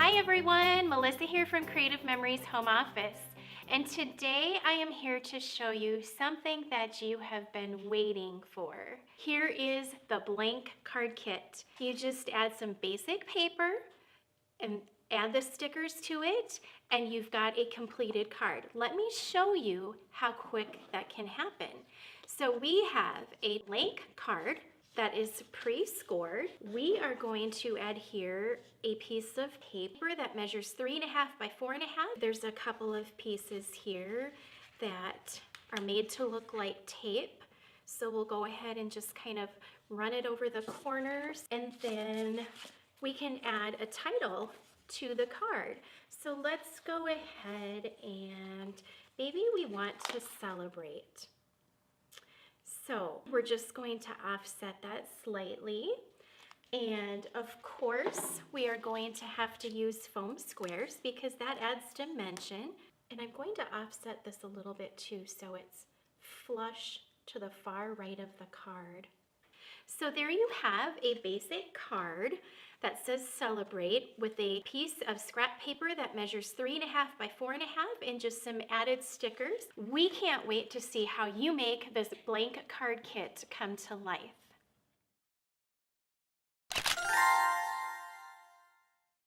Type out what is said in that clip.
Hi everyone, Melissa here from Creative Memories Home Office. And today I am here to show you something that you have been waiting for. Here is the blank card kit. You just add some basic paper and add the stickers to it, and you've got a completed card. Let me show you how quick that can happen. So we have a blank card that is pre-scored. We are going to add here a piece of paper that measures 3.5 by 4.5. There's a couple of pieces here that are made to look like tape. So we'll go ahead and just kind of run it over the corners, and then we can add a title to the card. So let's go ahead and maybe we want to celebrate. So we're just going to offset that slightly. And of course, we are going to have to use foam squares because that adds dimension. And I'm going to offset this a little bit too so it's flush to the far right of the card. So there you have a basic card that says celebrate with a piece of scrap paper that measures 3.5 by 4.5 and just some added stickers. We can't wait to see how you make this blank card kit come to life.